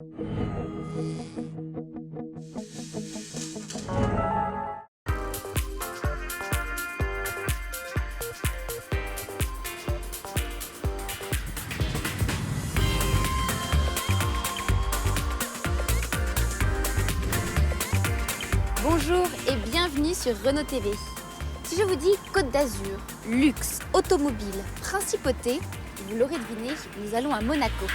Bonjour et bienvenue sur Renault TV. Si je vous dis Côte d'Azur, luxe, automobile, principauté, vous l'aurez deviné, nous allons à Monaco.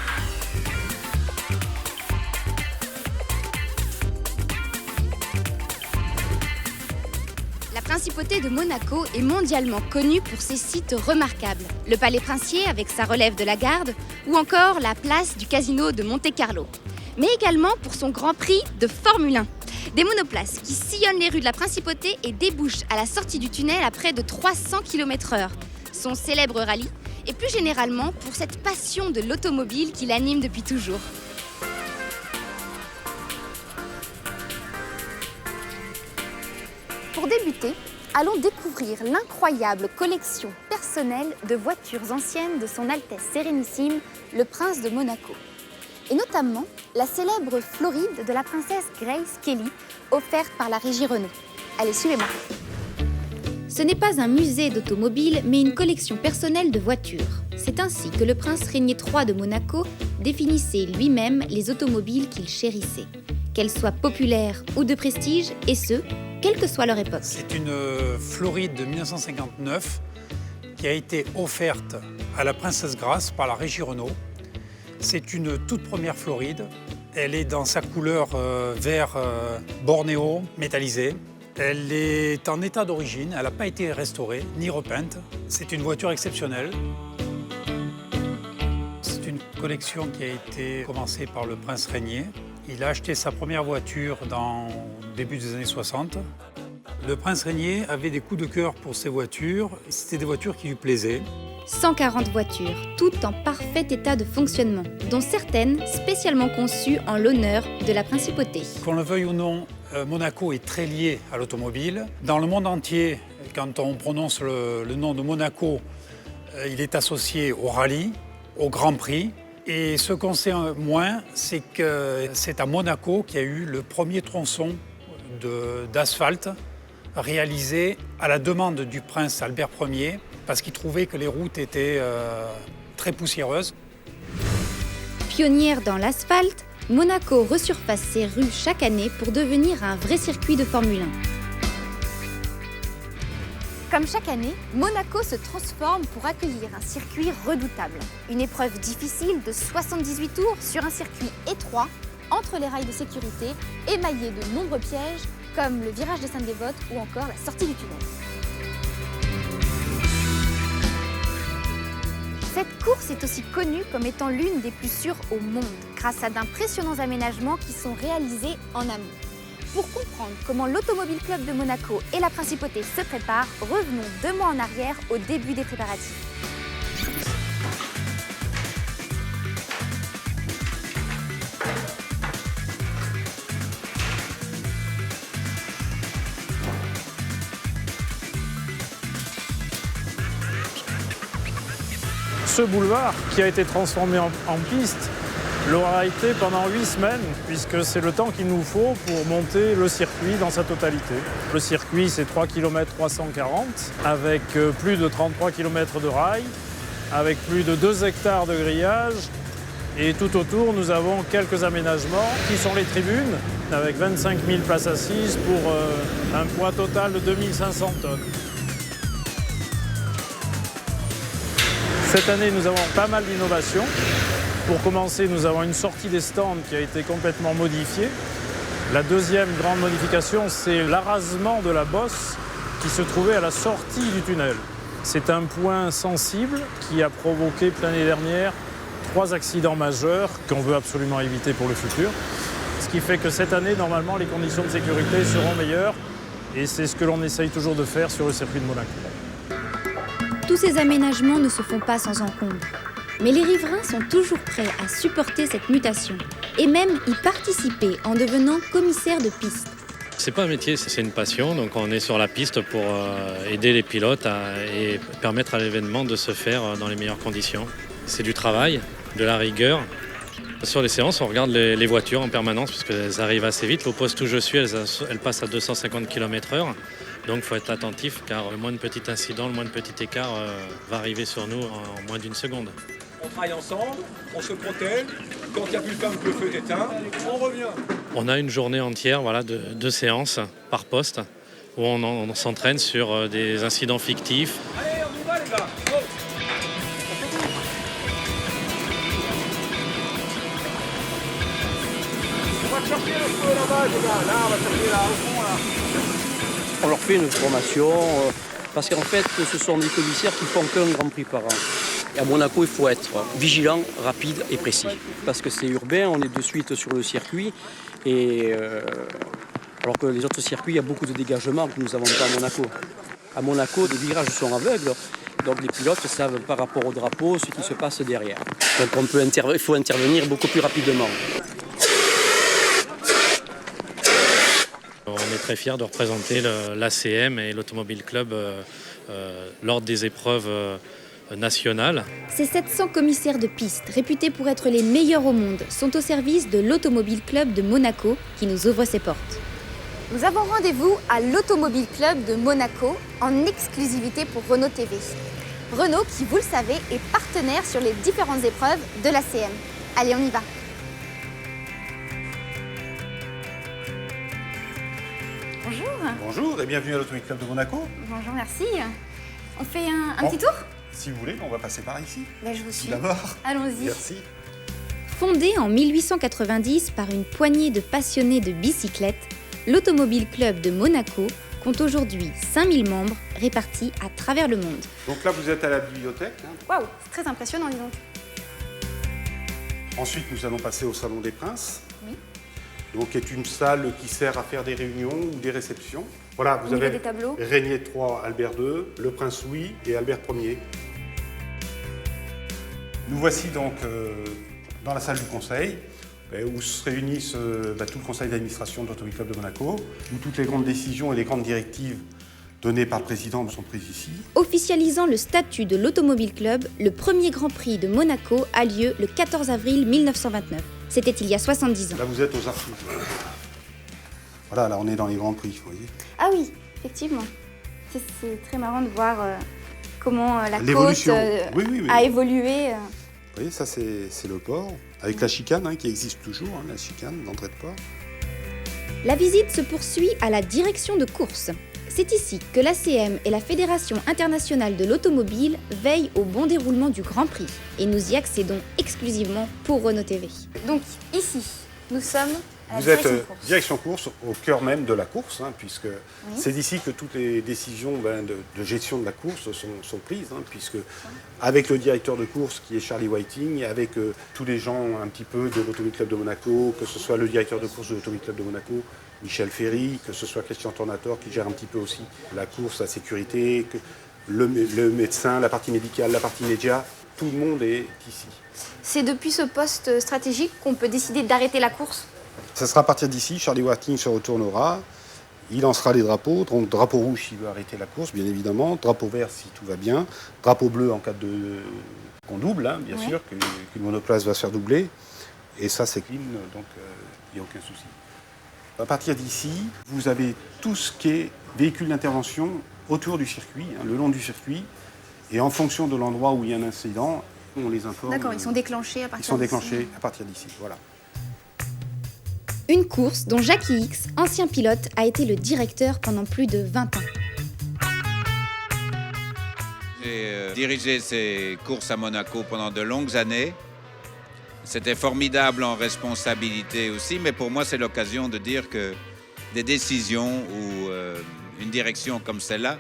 La principauté de Monaco est mondialement connue pour ses sites remarquables. Le palais princier avec sa relève de la garde ou encore la place du casino de Monte-Carlo. Mais également pour son Grand Prix de Formule 1. Des monoplaces qui sillonnent les rues de la principauté et débouchent à la sortie du tunnel à près de 300 km/h. Son célèbre rallye et plus généralement pour cette passion de l'automobile qui l'anime depuis toujours. Pour débuter, allons découvrir l'incroyable collection personnelle de voitures anciennes de son Altesse Sérénissime, le Prince de Monaco. Et notamment la célèbre Floride de la princesse Grace Kelly, offerte par la régie Renault. Allez, suivez-moi. Ce n'est pas un musée d'automobile, mais une collection personnelle de voitures. C'est ainsi que le prince Régnier III de Monaco définissait lui-même les automobiles qu'il chérissait. Qu'elles soient populaires ou de prestige, et ce, quelle que soit leur époque. C'est une Floride de 1959 qui a été offerte à la princesse Grace par la régie Renault. C'est une toute première Floride. Elle est dans sa couleur vert bornéo métallisé. Elle est en état d'origine. Elle n'a pas été restaurée ni repeinte. C'est une voiture exceptionnelle. C'est une collection qui a été commencée par le prince Régnier. Il a acheté sa première voiture dans le début des années 60. Le prince Régnier avait des coups de cœur pour ces voitures. C'était des voitures qui lui plaisaient. 140 voitures, toutes en parfait état de fonctionnement, dont certaines spécialement conçues en l'honneur de la principauté. Qu'on le veuille ou non, Monaco est très lié à l'automobile. Dans le monde entier, quand on prononce le nom de Monaco, il est associé au rallye, au Grand Prix. Et ce qu'on sait moins, c'est que c'est à Monaco qu'il y a eu le premier tronçon d'asphalte réalisé à la demande du prince Albert Ier, parce qu'il trouvait que les routes étaient très poussiéreuses. Pionnière dans l'asphalte, Monaco resurface ses rues chaque année pour devenir un vrai circuit de Formule 1. Comme chaque année, Monaco se transforme pour accueillir un circuit redoutable. Une épreuve difficile de 78 tours sur un circuit étroit, entre les rails de sécurité, émaillé de nombreux pièges, comme le virage de Sainte-Dévote ou encore la sortie du tunnel. Cette course est aussi connue comme étant l'une des plus sûres au monde, grâce à d'impressionnants aménagements qui sont réalisés en amont. Pour comprendre comment l'Automobile Club de Monaco et la Principauté se préparent, revenons 2 mois en arrière au début des préparatifs. Ce boulevard, qui a été transformé en piste, l'aura été pendant 8 semaines, puisque c'est le temps qu'il nous faut pour monter le circuit dans sa totalité. Le circuit, c'est 3 km 340, avec plus de 33 km de rails, avec plus de 2 hectares de grillage. Et tout autour, nous avons quelques aménagements qui sont les tribunes, avec 25 000 places assises pour un poids total de 2500 tonnes. Cette année, nous avons pas mal d'innovations. Pour commencer, nous avons une sortie des stands qui a été complètement modifiée. La deuxième grande modification, c'est l'arasement de la bosse qui se trouvait à la sortie du tunnel. C'est un point sensible qui a provoqué l'année dernière 3 accidents majeurs qu'on veut absolument éviter pour le futur. Ce qui fait que cette année, normalement, les conditions de sécurité seront meilleures et c'est ce que l'on essaye toujours de faire sur le circuit de Monaco. Tous ces aménagements ne se font pas sans encombre. Mais les riverains sont toujours prêts à supporter cette mutation et même y participer en devenant commissaire de piste. C'est pas un métier, c'est une passion. Donc on est sur la piste pour aider les pilotes et permettre à l'événement de se faire dans les meilleures conditions. C'est du travail, de la rigueur Sur les séances, on regarde les voitures en permanence parce qu'elles arrivent assez vite. Au poste où je suis, elles passent à 250 km/h. Donc il faut être attentif car le moindre petit incident, le moindre petit écart va arriver sur nous en moins d'une seconde. On travaille ensemble, on se protège. Quand il n'y a plus de flamme, que le feu est éteint, on revient. On a une journée entière de séances par poste où on s'entraîne sur des incidents fictifs. Allez, on y va les gars. Oh. On va chercher le feu là-bas les gars. Là, on va chercher là, au fond là. On leur fait une formation parce qu'en fait, ce sont des commissaires qui font qu'un Grand Prix par an. Et à Monaco, il faut être vigilant, rapide et précis. Parce que c'est urbain, on est de suite sur le circuit. Et alors que les autres circuits, il y a beaucoup de dégagements que nous n'avons pas à Monaco. À Monaco, les virages sont aveugles. Donc les pilotes savent par rapport au drapeau ce qui se passe derrière. Donc il faut intervenir beaucoup plus rapidement. On est très fiers de représenter l'ACM et l'Automobile Club lors des épreuves nationales. Ces 700 commissaires de piste, réputés pour être les meilleurs au monde, sont au service de l'Automobile Club de Monaco qui nous ouvre ses portes. Nous avons rendez-vous à l'Automobile Club de Monaco en exclusivité pour Renault TV. Renault qui, vous le savez, est partenaire sur les différentes épreuves de l'ACM. Allez, on y va. Bonjour. Bonjour et bienvenue à l'Automobile Club de Monaco. Bonjour, merci. On fait un petit tour ? Si vous voulez, on va passer par ici. Ben, je vous suis. D'abord. Allons-y. Merci. Fondé en 1890 par une poignée de passionnés de bicyclettes, l'Automobile Club de Monaco compte aujourd'hui 5000 membres répartis à travers le monde. Donc là, vous êtes à la bibliothèque. Waouh, c'est très impressionnant, dis donc. Ensuite, nous allons passer au Salon des Princes. Oui. Donc, qui est une salle qui sert à faire des réunions ou des réceptions. Voilà, vous Au niveau avez des tableaux. Régnier III, Albert II, le Prince Louis et Albert Ier. Nous voici donc dans la salle du conseil, où se réunissent tout le conseil d'administration de l'Automobile Club de Monaco, où toutes les grandes décisions et les grandes directives données par le président sont prises ici. Officialisant le statut de l'Automobile Club, le premier Grand Prix de Monaco a lieu le 14 avril 1929. C'était il y a 70 ans. Là, vous êtes aux archives. Voilà, là, on est dans les Grands Prix, vous voyez. Ah oui, effectivement. C'est très marrant de voir comment la côte L'évolution. Oui. a évolué. Vous voyez, ça, c'est le port, avec la chicane qui existe toujours, la chicane d'entrée de port. La visite se poursuit à la direction de course. C'est ici que l'ACM et la Fédération internationale de l'automobile veillent au bon déroulement du Grand Prix. Et nous y accédons exclusivement pour Renault TV. Donc ici, nous sommes à la Vous êtes direction de course. direction course, au cœur même de la course, puisque c'est d'ici que toutes les décisions de gestion de la course sont prises, puisque avec le directeur de course qui est Charlie Whiting, avec tous les gens un petit peu de l'Automobile Club de Monaco, que ce soit le directeur de course de l'Automobile Club de Monaco, Michel Ferry, que ce soit Christian Tornator qui gère un petit peu aussi la course, la sécurité, que le médecin, la partie médicale, la partie média, tout le monde est ici. C'est depuis ce poste stratégique qu'on peut décider d'arrêter la course. Ça sera à partir d'ici, Charlie Whiting se retournera, il lancera les drapeaux, donc drapeau rouge s'il veut arrêter la course, bien évidemment, drapeau vert si tout va bien, drapeau bleu en cas qu'on double, bien sûr, qu'une monoplace va se faire doubler, et ça c'est clean, donc il n'y a aucun souci. À partir d'ici, vous avez tout ce qui est véhicule d'intervention autour du circuit, le long du circuit, et en fonction de l'endroit où il y a un incident, on les informe. D'accord, ils sont déclenchés à partir Ils sont d'ici. déclenchés à partir d'ici, voilà. Une course dont Jackie X, ancien pilote, a été le directeur pendant plus de 20 ans. J'ai dirigé ces courses à Monaco pendant de longues années. C'était formidable en responsabilité aussi, mais pour moi, c'est l'occasion de dire que des décisions ou une direction comme celle-là,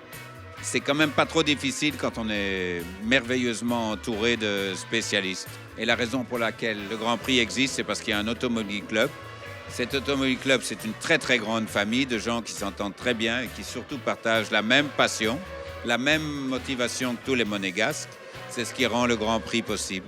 c'est quand même pas trop difficile quand on est merveilleusement entouré de spécialistes. Et la raison pour laquelle le Grand Prix existe, c'est parce qu'il y a un Automobile Club. Cet Automobile Club, c'est une très très grande famille de gens qui s'entendent très bien et qui surtout partagent la même passion, la même motivation que tous les monégasques. C'est ce qui rend le Grand Prix possible.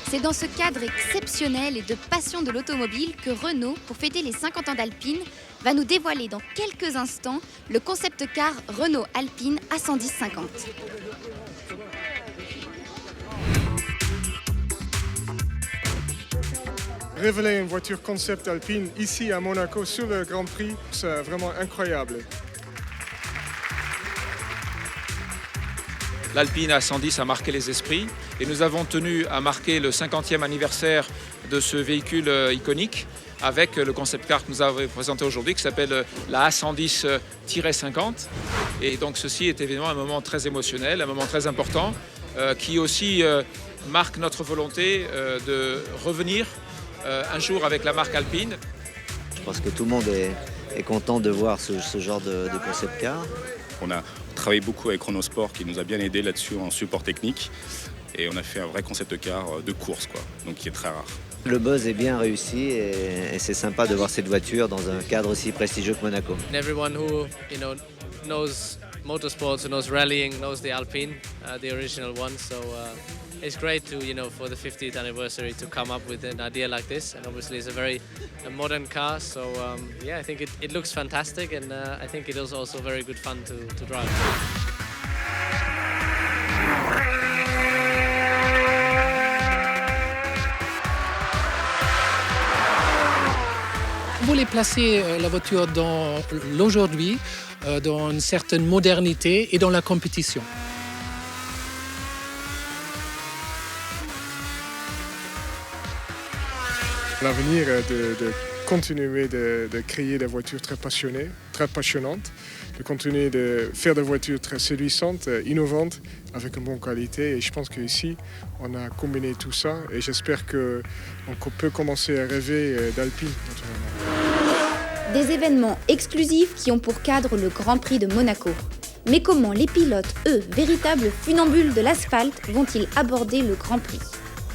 C'est dans ce cadre exceptionnel et de passion de l'automobile que Renault, pour fêter les 50 ans d'Alpine, va nous dévoiler dans quelques instants le concept car Renault Alpine A110-50. Révéler une voiture concept Alpine ici à Monaco sur le Grand Prix, c'est vraiment incroyable. L'Alpine A110 a marqué les esprits et nous avons tenu à marquer le 50e anniversaire de ce véhicule iconique avec le concept car que nous avons présenté aujourd'hui qui s'appelle la A110-50. Et donc ceci est évidemment un moment très émotionnel, un moment très important qui aussi marque notre volonté de revenir un jour avec la marque Alpine. Je pense que tout le monde est content de voir ce genre de concept car. On a travaillé beaucoup avec Chronosport qui nous a bien aidé là-dessus en support technique et on a fait un vrai concept car de course, quoi, donc qui est très rare. Le buzz est bien réussi et c'est sympa de voir cette voiture dans un cadre aussi prestigieux que Monaco. Everyone who knows motorsports, who knows rallying, knows the Alpine, the original one. So it's great to for the 50th anniversary to come up with an idea like this. And obviously it's a modern car. So yeah, I think it looks fantastic, and I think it is also very good fun to drive. On voulait placer la voiture dans l'aujourd'hui, dans une certaine modernité et dans la compétition. L'avenir est de continuer de créer des voitures très passionnées, très passionnantes, de continuer de faire des voitures très séduisantes, innovantes, avec une bonne qualité. Et je pense qu'ici, on a combiné tout ça et j'espère qu'on peut commencer à rêver d'Alpine, naturellement. Des événements exclusifs qui ont pour cadre le Grand Prix de Monaco. Mais comment les pilotes, eux, véritables funambules de l'asphalte, vont-ils aborder le Grand Prix?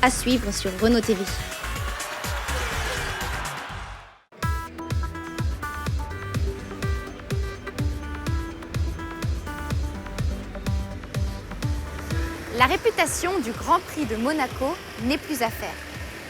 À suivre sur Renault TV. La réputation du Grand Prix de Monaco n'est plus à faire.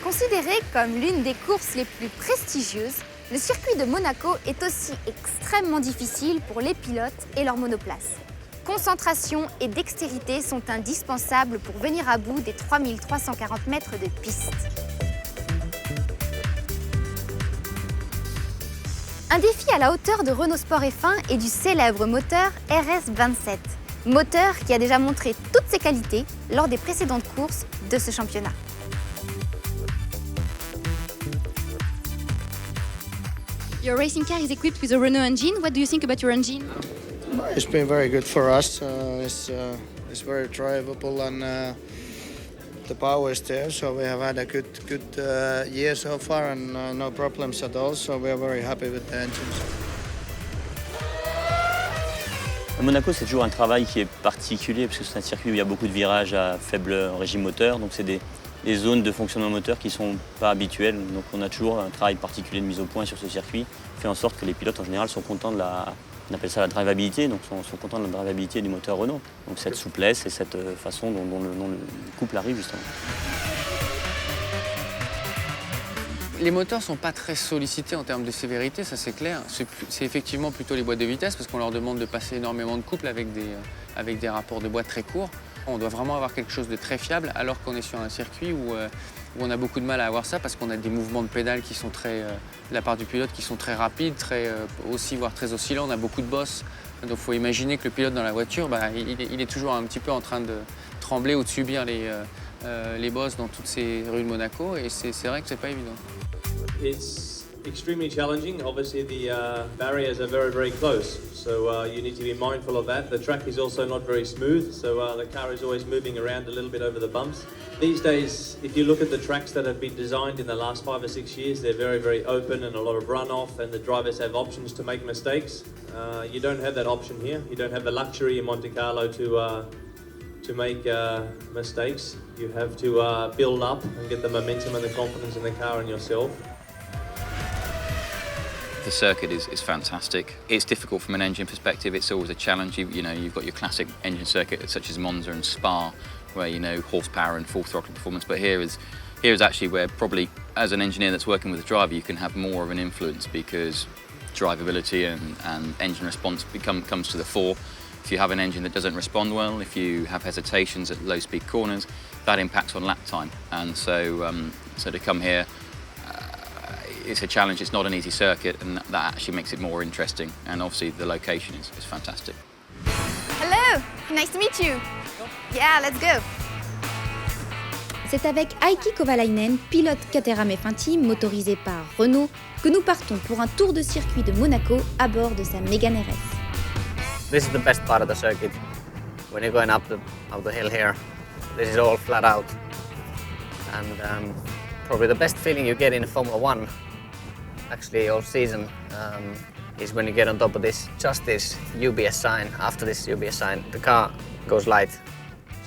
Considéré comme l'une des courses les plus prestigieuses, le circuit de Monaco est aussi extrêmement difficile pour les pilotes et leurs monoplaces. Concentration et dextérité sont indispensables pour venir à bout des 3340 mètres de piste. Un défi à la hauteur de Renault Sport F1 et du célèbre moteur RS27. Moteur qui a déjà montré toutes ses qualités lors des précédentes courses de ce championnat. Your racing car is equipped with a Renault engine. What do you think about your engine? It's been very good for us. It's very drivable and the power is there. So we have had a good year so far and no problems at all. So we are very happy with the engines. À Monaco, c'est toujours un travail qui est particulier parce que c'est un circuit où il y a beaucoup de virages à faible régime moteur. Donc c'est des zones de fonctionnement moteur qui ne sont pas habituelles. Donc on a toujours un travail particulier de mise au point sur ce circuit, qui fait en sorte que les pilotes en général sont contents de on appelle ça la drivabilité, donc sont contents de la drivabilité du moteur Renault. Donc cette souplesse et cette façon dont le couple arrive justement. Les moteurs ne sont pas très sollicités en termes de sévérité, ça c'est clair. C'est effectivement plutôt les boîtes de vitesse parce qu'on leur demande de passer énormément de couples avec des rapports de boîte très courts. On doit vraiment avoir quelque chose de très fiable alors qu'on est sur un circuit où on a beaucoup de mal à avoir ça parce qu'on a des mouvements de pédale qui sont très, de la part du pilote qui sont très rapides, voire très oscillants. On a beaucoup de bosses. Donc il faut imaginer que le pilote dans la voiture, il est toujours un petit peu en train de trembler ou de subir les bosses dans toutes ces rues de Monaco et c'est vrai que c'est pas évident. It's extremely challenging. Obviously, the barriers are very, very close, so you need to be mindful of that. The track is also not very smooth, so the car is always moving around a little bit over the bumps. These days, if you look at the tracks that have been designed in the last 5 or 6 years, they're very, very open and a lot of runoff, and the drivers have options to make mistakes. You don't have that option here. You don't have the luxury in Monte Carlo to make mistakes. You have to build up and get the momentum and the confidence in the car and yourself. The circuit is fantastic. It's difficult from an engine perspective. It's always a challenge. You've got your classic engine circuit such as Monza and Spa, where horsepower and full throttle performance. But here is actually where probably as an engineer that's working with a driver, you can have more of an influence because drivability and engine response comes to the fore. If you have an engine that doesn't respond well, if you have hesitations at low-speed corners, that impacts on lap time. And so to come here, it's a challenge. It's not an easy circuit, and that actually makes it more interesting. And obviously, the location is fantastic. Hello, nice to meet you. Yeah, let's go. C'est avec Heikki Kovalainen, pilote Caterham F1 Team motorisé par Renault, que nous partons pour un tour de circuit de Monaco à bord de sa Mégane RS. This is the best part of the circuit. When you're going up the hill here, this is all flat out. And probably the best feeling you get in Formula One, actually all season, is when you get on top of this UBS sign. After this UBS sign, the car goes light.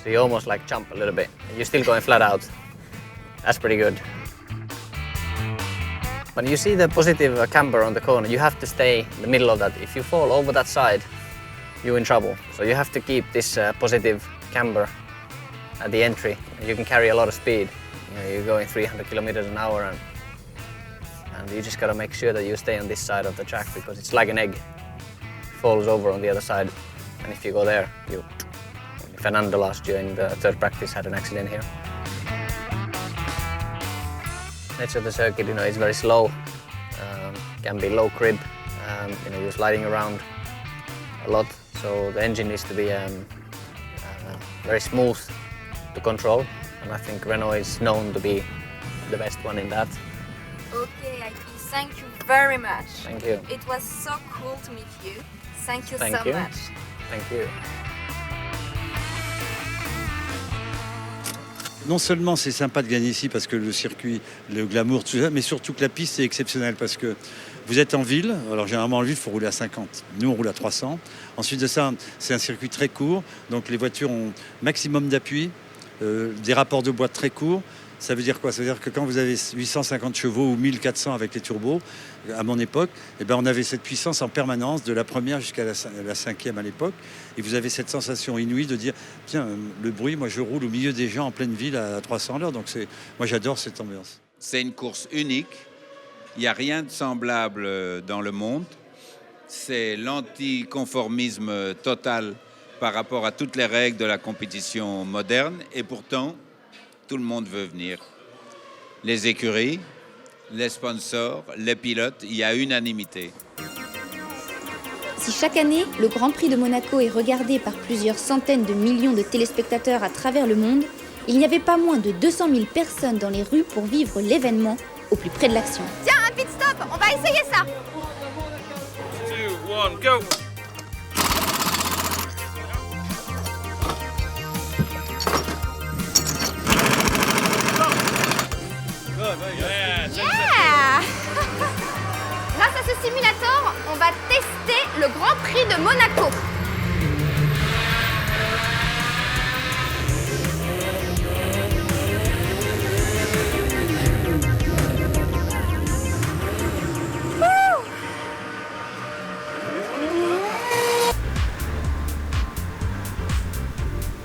So you almost like jump a little bit. And you're still going flat out. That's pretty good. When you see the positive camber on the corner, you have to stay in the middle of that. If you fall over that side, you're in trouble. So you have to keep this positive camber at the entry. You can carry a lot of speed. You're going 300 kilometers an hour, and you just got to make sure that you stay on this side of the track, because it's like an egg. It falls over on the other side, and if you go there, Fernando last year in the third practice had an accident here. Nature of the circuit, is very slow. Can be low crib. You're sliding around a lot, so the engine needs to be very smooth to control, and I think Renault is known to be the best one in that. Okay, Heikki, thank you very much. Thank you. It was so cool to meet you. Thank you so much. Thank you. Non seulement c'est sympa de gagner ici parce que le circuit, le glamour, tout ça, mais surtout que la piste est exceptionnelle parce que vous êtes en ville. Alors généralement en ville, il faut rouler à 50. Nous, on roule à 300. Ensuite de ça, c'est un circuit très court. Donc les voitures ont maximum d'appui, des rapports de boîte très courts. Ça veut dire quoi? Ça veut dire que quand vous avez 850 chevaux ou 1400 avec les turbos, à mon époque, on avait cette puissance en permanence, de la première jusqu'à la cinquième à l'époque. Et vous avez cette sensation inouïe de dire, tiens, le bruit, moi je roule au milieu des gens en pleine ville à 300 à l'heure. Donc moi j'adore cette ambiance. C'est une course unique. Il n'y a rien de semblable dans le monde. C'est l'anticonformisme total par rapport à toutes les règles de la compétition moderne. Et pourtant, tout le monde veut venir. Les écuries, les sponsors, les pilotes, il y a unanimité. Si chaque année, le Grand Prix de Monaco est regardé par plusieurs centaines de millions de téléspectateurs à travers le monde, il n'y avait pas moins de 200 000 personnes dans les rues pour vivre l'événement au plus près de l'action. Tiens, un pit stop, on va essayer ça. 2, 1, go. Yeah. Grâce à ce simulator, on va tester le Grand Prix de Monaco.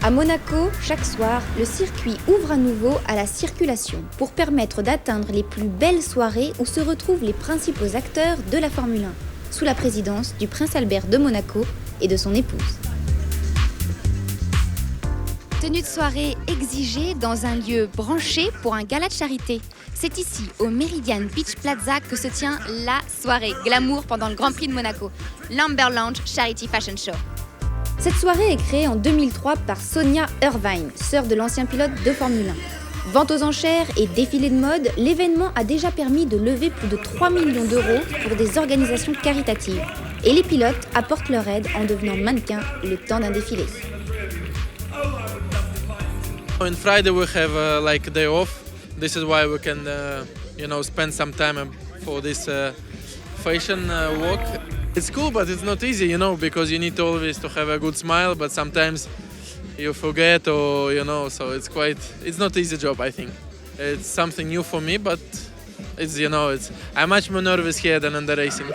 À Monaco, chaque soir, le circuit ouvre à nouveau à la circulation pour permettre d'atteindre les plus belles soirées où se retrouvent les principaux acteurs de la Formule 1, sous la présidence du prince Albert de Monaco et de son épouse. Tenue de soirée exigée dans un lieu branché pour un gala de charité. C'est ici, au Meridian Beach Plaza, que se tient la soirée glamour pendant le Grand Prix de Monaco, l'Amber Lounge Charity Fashion Show. Cette soirée est créée en 2003 par Sonia Irvine, sœur de l'ancien pilote de Formule 1. Vente aux enchères et défilé de mode, l'événement a déjà permis de lever plus de 3 millions d'euros pour des organisations caritatives. Et les pilotes apportent leur aide en devenant mannequins le temps d'un défilé. On Friday we have like a day off. This is why we can, spend some time for this fashion walk. It's cool, but it's not easy, because you need always to have a good smile, but sometimes you forget or, so it's not easy job, I think. It's something new for me, but I'm much more nervous here than in the racing.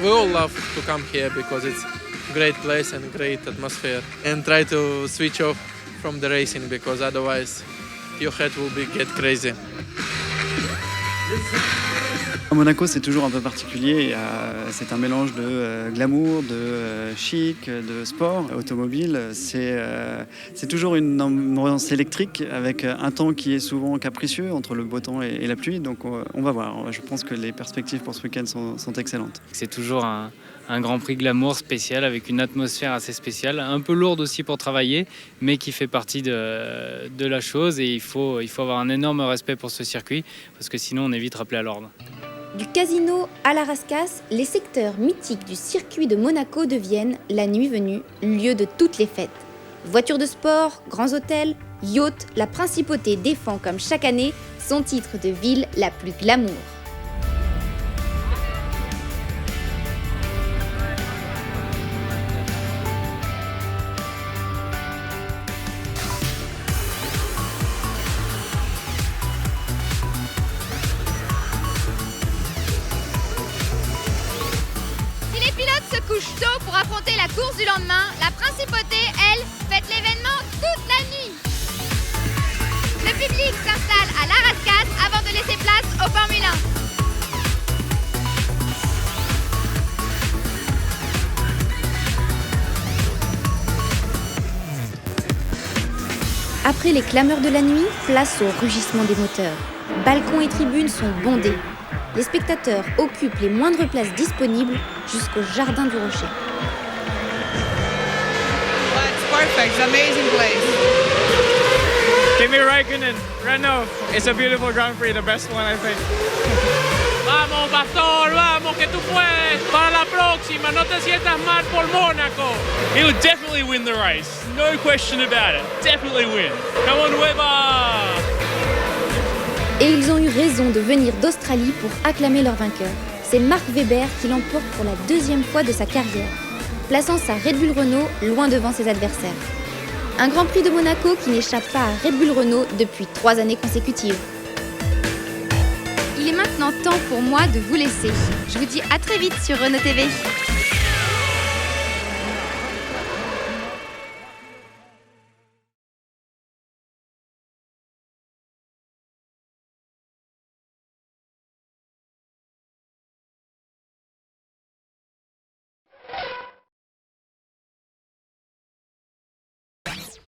We all love to come here because it's a great place and great atmosphere, and try to switch off from the racing because otherwise your head will get crazy. À Monaco, c'est toujours un peu particulier. C'est un mélange de glamour, de chic, de sport automobile. C'est toujours une ambiance électrique avec un temps qui est souvent capricieux entre le beau temps et la pluie. Donc on va voir. Je pense que les perspectives pour ce week-end sont excellentes. C'est toujours un Grand Prix glamour spécial avec une atmosphère assez spéciale, un peu lourde aussi pour travailler, mais qui fait partie de la chose. Et il faut avoir un énorme respect pour ce circuit parce que sinon on est vite rappelé à l'ordre. Du casino à la Rascasse, les secteurs mythiques du circuit de Monaco deviennent, la nuit venue, lieu de toutes les fêtes. Voitures de sport, grands hôtels, yachts, la principauté défend comme chaque année son titre de ville la plus glamour. Couche tôt pour affronter la course du lendemain, la principauté, elle, fête l'événement toute la nuit. Le public s'installe à la Rascasse avant de laisser place au Formule 1. Après les clameurs de la nuit, place au rugissement des moteurs. Balcons et tribunes sont bondés. Les spectateurs occupent les moindres places disponibles jusqu'au jardin du Rocher. It's perfect. It's an amazing place. Kimi Räikkönen, Renault. It's a beautiful Grand Prix, the best one I think. Vamos, Pastor, vamos, que tú puedes. Para la próxima, no te sientas mal por Mónaco. He would definitely win the race. No question about it. Definitely win. Come on, Weber. Et ils ont eu raison de venir d'Australie pour acclamer leur vainqueur. C'est Mark Webber qui l'emporte pour la deuxième fois de sa carrière, plaçant sa Red Bull Renault loin devant ses adversaires. Un Grand Prix de Monaco qui n'échappe pas à Red Bull Renault depuis 3 années consécutives. Il est maintenant temps pour moi de vous laisser. Je vous dis à très vite sur Renault TV.